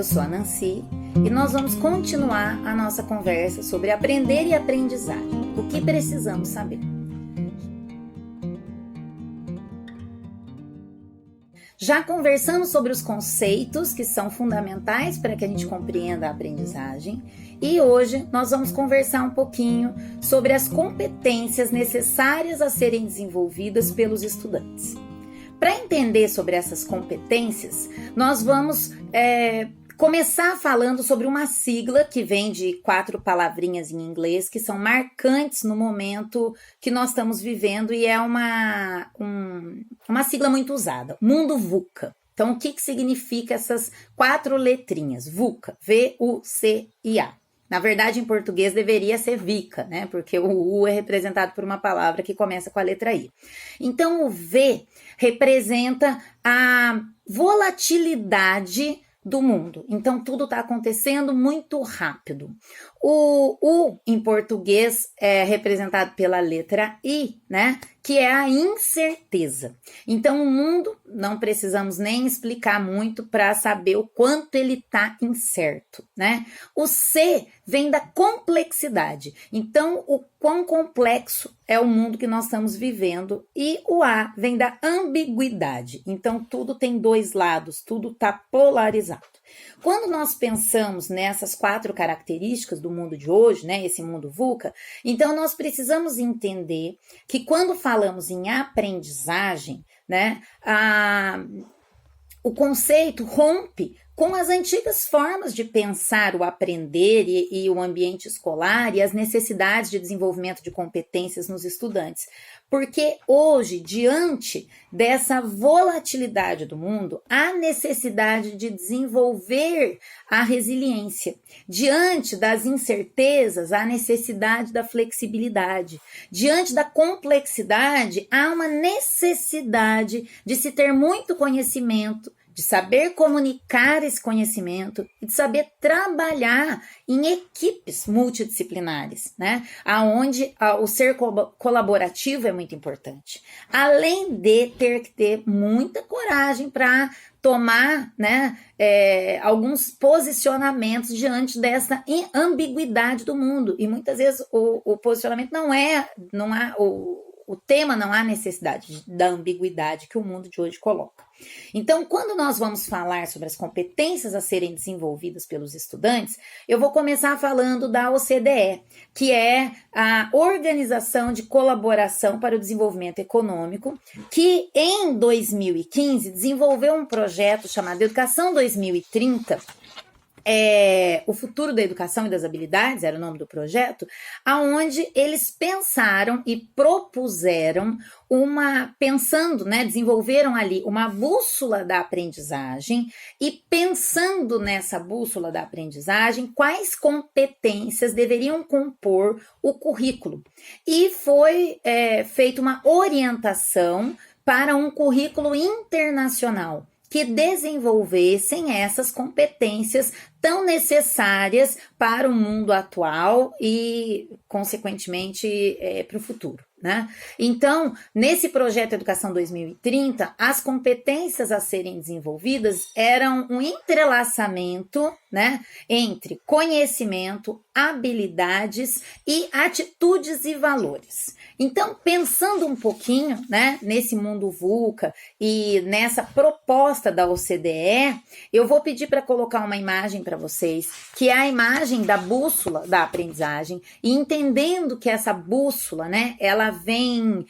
Eu sou a Nancy e nós vamos continuar a nossa conversa sobre aprender e aprendizagem. O que precisamos saber? Já conversamos sobre os conceitos que são fundamentais para que a gente compreenda a aprendizagem e hoje nós vamos conversar um pouquinho sobre as competências necessárias a serem desenvolvidas pelos estudantes. Para entender sobre essas competências, nós vamos começar falando sobre uma sigla que vem de 4 palavrinhas em inglês que são marcantes no momento que nós estamos vivendo e é uma sigla muito usada, Mundo VUCA. Então, o que significa essas 4 letrinhas? VUCA, V-U-C-I-A. Na verdade, em português deveria ser VICA, né? Porque o U é representado por uma palavra que começa com a letra I. Então, o V representa a volatilidade do mundo. Então, tudo está acontecendo muito rápido. O U, em português, é representado pela letra I, né? Que é a incerteza. Então, o mundo, não precisamos nem explicar muito para saber o quanto ele está incerto, né? O C vem da complexidade. Então, o quão complexo é o mundo que nós estamos vivendo. E o A vem da ambiguidade. Então, tudo tem 2 lados, tudo está polarizado. Quando nós pensamos nessas 4 características do mundo de hoje, né, esse mundo VUCA, então nós precisamos entender que quando falamos em aprendizagem, né, o conceito rompe com as antigas formas de pensar o aprender e o ambiente escolar e as necessidades de desenvolvimento de competências nos estudantes. Porque hoje, diante dessa volatilidade do mundo, há necessidade de desenvolver a resiliência. Diante das incertezas, há necessidade da flexibilidade. Diante da complexidade, há uma necessidade de se ter muito conhecimento, de saber comunicar esse conhecimento e de saber trabalhar em equipes multidisciplinares, né? Onde o ser colaborativo é muito importante. Além de ter que ter muita coragem para tomar, né, alguns posicionamentos diante dessa ambiguidade do mundo. E muitas vezes o posicionamento o tema não há necessidade da ambiguidade que o mundo de hoje coloca. Então, quando nós vamos falar sobre as competências a serem desenvolvidas pelos estudantes, eu vou começar falando da OCDE, que é a Organização de Colaboração para o Desenvolvimento Econômico, que em 2015 desenvolveu um projeto chamado Educação 2030, o futuro da educação e das habilidades, era o nome do projeto, aonde eles pensaram e propuseram desenvolveram ali uma bússola da aprendizagem e pensando nessa bússola da aprendizagem, quais competências deveriam compor o currículo. E foi feita uma orientação para um currículo internacional que desenvolvessem essas competências tão necessárias para o mundo atual e, consequentemente, para o futuro, né? Então, nesse projeto Educação 2030, as competências a serem desenvolvidas eram um entrelaçamento, né, entre conhecimento, habilidades e atitudes e valores. Então, pensando um pouquinho, né, nesse mundo VUCA e nessa proposta da OCDE, eu vou pedir para colocar uma imagem para vocês, que é a imagem da bússola da aprendizagem, e entendendo que essa bússola, né, ela vem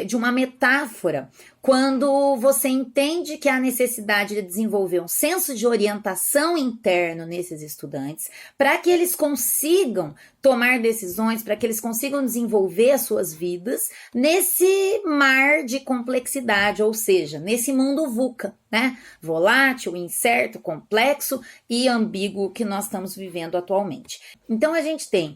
de uma metáfora, quando você entende que há necessidade de desenvolver um senso de orientação interno nesses estudantes, para que eles consigam tomar decisões, para que eles consigam desenvolver as suas vidas nesse mar de complexidade, ou seja, nesse mundo VUCA, né? Volátil, incerto, complexo e ambíguo que nós estamos vivendo atualmente. Então, a gente tem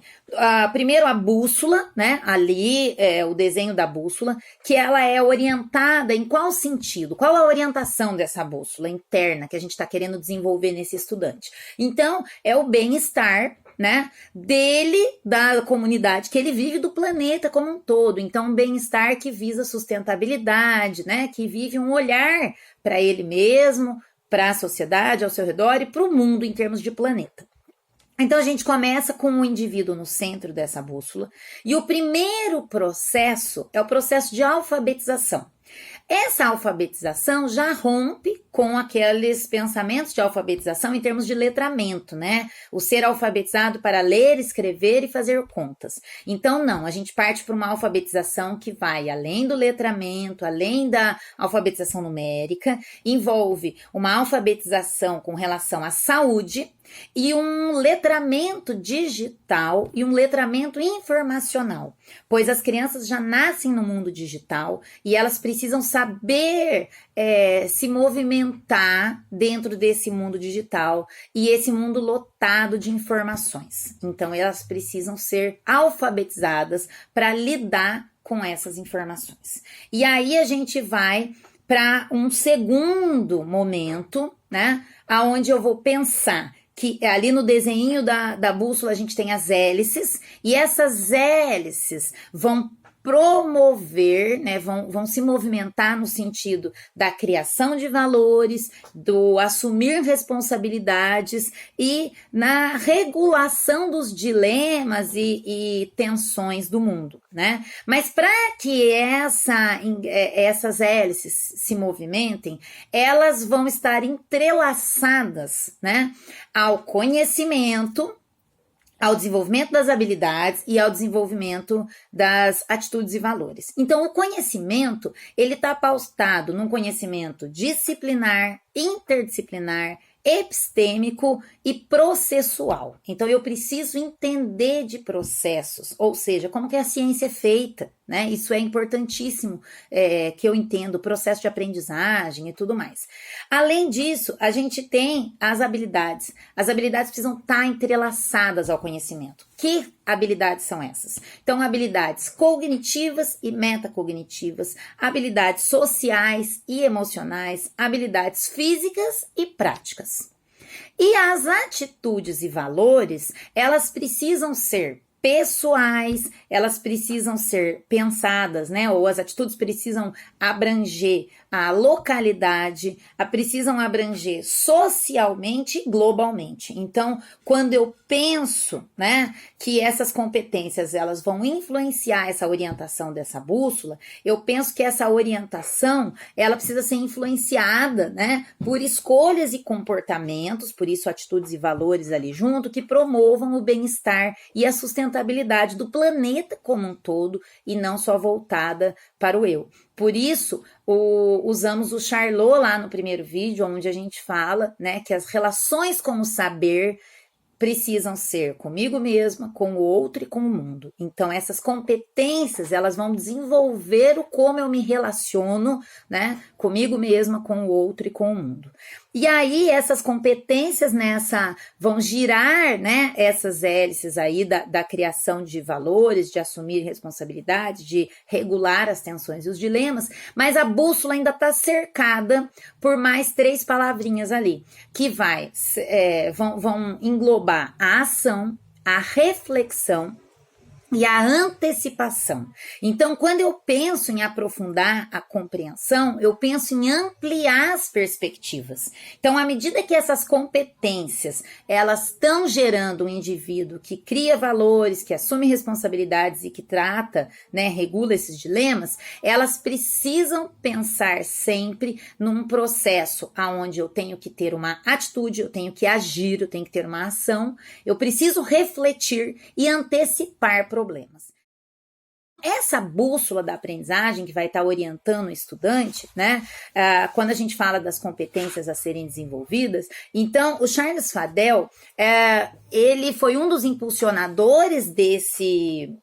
primeiro a bússola, né? Ali o desenho da bússola, que ela é orientada em qual sentido? Qual a orientação dessa bússola interna que a gente está querendo desenvolver nesse estudante? Então, é o bem-estar, né, dele, da comunidade que ele vive, do planeta como um todo. Então, um bem-estar que visa sustentabilidade, né, que vive um olhar para ele mesmo, para a sociedade ao seu redor e para o mundo em termos de planeta. Então, a gente começa com o indivíduo no centro dessa bússola, e o primeiro processo é o processo de alfabetização. Essa alfabetização já rompe com aqueles pensamentos de alfabetização em termos de letramento, né? O ser alfabetizado para ler, escrever e fazer contas. Então, não, a gente parte para uma alfabetização que vai além do letramento, além da alfabetização numérica, envolve uma alfabetização com relação à saúde e um letramento digital e um letramento informacional, pois as crianças já nascem no mundo digital e elas precisam saber se movimentar dentro desse mundo digital e esse mundo lotado de informações. Então, elas precisam ser alfabetizadas para lidar com essas informações. E aí a gente vai para um segundo momento, né, aonde eu vou pensar que ali no desenho da bússola a gente tem as hélices, e essas hélices vão promover, né, vão se movimentar no sentido da criação de valores, do assumir responsabilidades e na regulação dos dilemas e tensões do mundo, né? Mas para que essas hélices se movimentem, elas vão estar entrelaçadas, né, ao conhecimento, ao desenvolvimento das habilidades e ao desenvolvimento das atitudes e valores. Então, o conhecimento, ele está pautado num conhecimento disciplinar, interdisciplinar, epistêmico e processual. Então, eu preciso entender de processos, ou seja, como que a ciência é feita, né? Isso é importantíssimo que eu entenda o processo de aprendizagem e tudo mais. Além disso, a gente tem as habilidades. As habilidades precisam estar entrelaçadas ao conhecimento. Que habilidades são essas? Então, habilidades cognitivas e metacognitivas, habilidades sociais e emocionais, habilidades físicas e práticas. E as atitudes e valores, elas precisam ser pessoais, elas precisam ser pensadas, né? Ou as atitudes precisam abranger a localidade, precisam abranger socialmente e globalmente. Então, quando eu penso, né, que essas competências elas vão influenciar essa orientação dessa bússola, eu penso que essa orientação ela precisa ser influenciada, né, por escolhas e comportamentos, por isso atitudes e valores ali junto, que promovam o bem-estar e a sustentabilidade do planeta como um todo e não só voltada para o eu. Por isso, usamos o Charlot lá no primeiro vídeo, onde a gente fala, né, que as relações com o saber precisam ser comigo mesma, com o outro e com o mundo. Então, essas competências, elas vão desenvolver o como eu me relaciono, né, comigo mesma, com o outro e com o mundo. E aí, essas competências vão girar, né, essas hélices aí da criação de valores, de assumir responsabilidade, de regular as tensões e os dilemas, mas a bússola ainda está cercada por mais 3 palavrinhas ali, que vão englobar a ação, a reflexão e a antecipação. Então, quando eu penso em aprofundar a compreensão, eu penso em ampliar as perspectivas. Então, à medida que essas competências, elas estão gerando um indivíduo que cria valores, que assume responsabilidades e que trata, né, regula esses dilemas, elas precisam pensar sempre num processo onde eu tenho que ter uma atitude, eu tenho que agir, eu tenho que ter uma ação, eu preciso refletir e antecipar problemas. Essa bússola da aprendizagem que vai estar orientando o estudante, né? Quando a gente fala das competências a serem desenvolvidas, então o Charles Fadel, ele foi um dos impulsionadores desse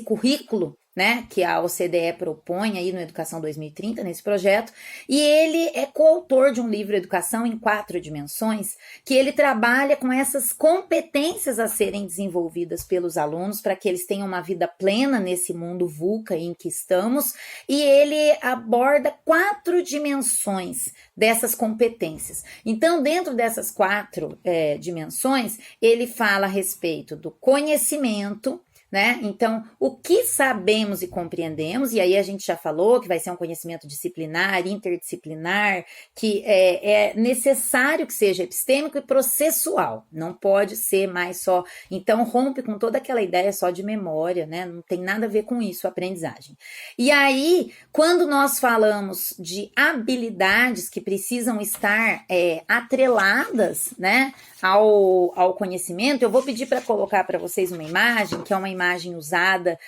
currículo, né, que a OCDE propõe aí no Educação 2030, nesse projeto, e ele é coautor de um livro Educação em 4 Dimensões, que ele trabalha com essas competências a serem desenvolvidas pelos alunos para que eles tenham uma vida plena nesse mundo VUCA em que estamos, e ele aborda 4 dimensões dessas competências. Então, dentro dessas 4 dimensões, ele fala a respeito do conhecimento, né? Então, o que sabemos e compreendemos, e aí a gente já falou que vai ser um conhecimento disciplinar, interdisciplinar, que é necessário que seja epistêmico e processual, não pode ser mais só, então rompe com toda aquela ideia só de memória, né? Não tem nada a ver com isso a aprendizagem. E aí, quando nós falamos de habilidades que precisam estar atreladas, né, ao conhecimento, eu vou pedir para colocar para vocês uma imagem, que é uma imagem usada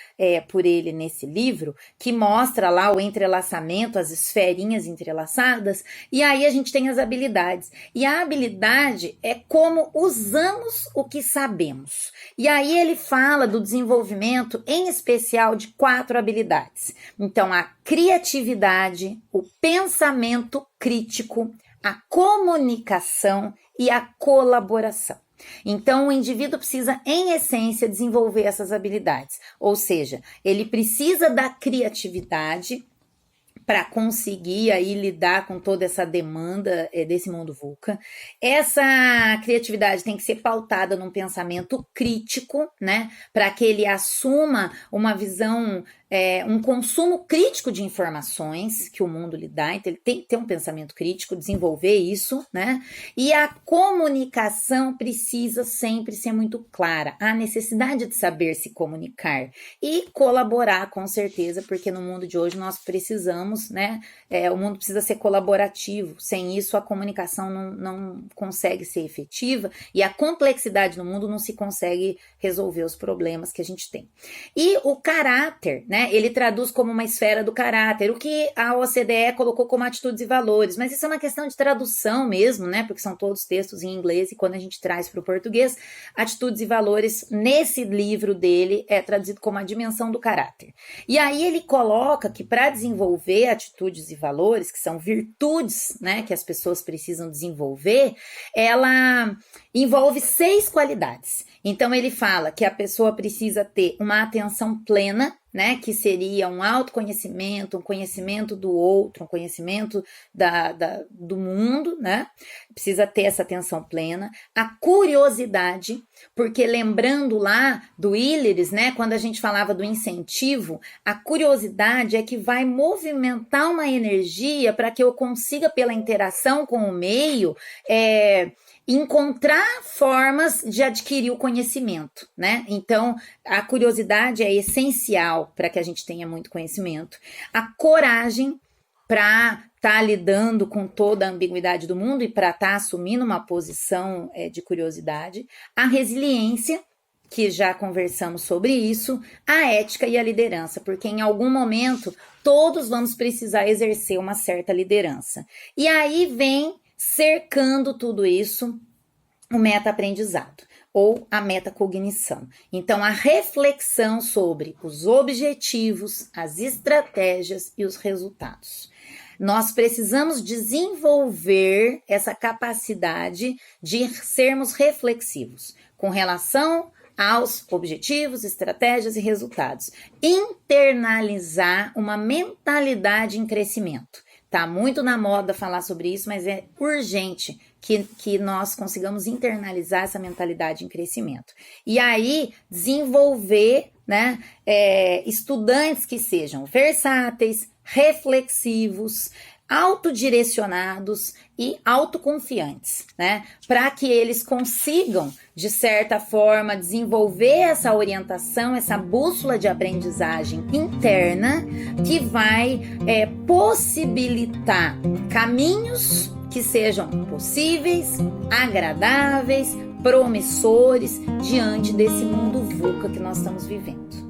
por ele nesse livro, que mostra lá o entrelaçamento, as esferinhas entrelaçadas, e aí a gente tem as habilidades. E a habilidade é como usamos o que sabemos. E aí ele fala do desenvolvimento, em especial, de 4 habilidades. Então, a criatividade, o pensamento crítico, a comunicação e a colaboração. Então, o indivíduo precisa, em essência, desenvolver essas habilidades. Ou seja, ele precisa da criatividade para conseguir aí lidar com toda essa demanda desse mundo VUCA. Essa criatividade tem que ser pautada num pensamento crítico, né? Para que ele assuma uma visão, um consumo crítico de informações que o mundo lhe dá. Então, ele tem que ter um pensamento crítico, desenvolver isso, né? E a comunicação precisa sempre ser muito clara. A necessidade de saber se comunicar e colaborar, com certeza, porque no mundo de hoje nós precisamos, né? O mundo precisa ser colaborativo. Sem isso, a comunicação não consegue ser efetiva e a complexidade no mundo não se consegue resolver os problemas que a gente tem. E o caráter, né? Ele traduz como uma esfera do caráter, o que a OCDE colocou como atitudes e valores, mas isso é uma questão de tradução mesmo, né? Porque são todos textos em inglês e quando a gente traz para o português, atitudes e valores, nesse livro dele, é traduzido como a dimensão do caráter. E aí ele coloca que para desenvolver atitudes e valores, que são virtudes, né, que as pessoas precisam desenvolver, ela envolve 6 qualidades. Então ele fala que a pessoa precisa ter uma atenção plena, né, que seria um autoconhecimento, um conhecimento do outro, um conhecimento do mundo, né? Precisa ter essa atenção plena. A curiosidade, porque lembrando lá do Hillary, né, quando a gente falava do incentivo, a curiosidade é que vai movimentar uma energia para que eu consiga, pela interação com o meio, encontrar formas de adquirir o conhecimento, né? Então, a curiosidade é essencial para que a gente tenha muito conhecimento. A coragem para estar lidando com toda a ambiguidade do mundo e para estar assumindo uma posição de curiosidade. A resiliência, que já conversamos sobre isso. A ética e a liderança, porque em algum momento todos vamos precisar exercer uma certa liderança. E aí vem, cercando tudo isso, o meta-aprendizado ou a metacognição. Então, a reflexão sobre os objetivos, as estratégias e os resultados. Nós precisamos desenvolver essa capacidade de sermos reflexivos com relação aos objetivos, estratégias e resultados. Internalizar uma mentalidade em crescimento. Tá muito na moda falar sobre isso, mas é urgente que nós consigamos internalizar essa mentalidade em crescimento. E aí, desenvolver, né, estudantes que sejam versáteis, reflexivos, autodirecionados e autoconfiantes, né? Para que eles consigam, de certa forma, desenvolver essa orientação, essa bússola de aprendizagem interna que vai possibilitar caminhos que sejam possíveis, agradáveis, promissores diante desse mundo VUCA que nós estamos vivendo.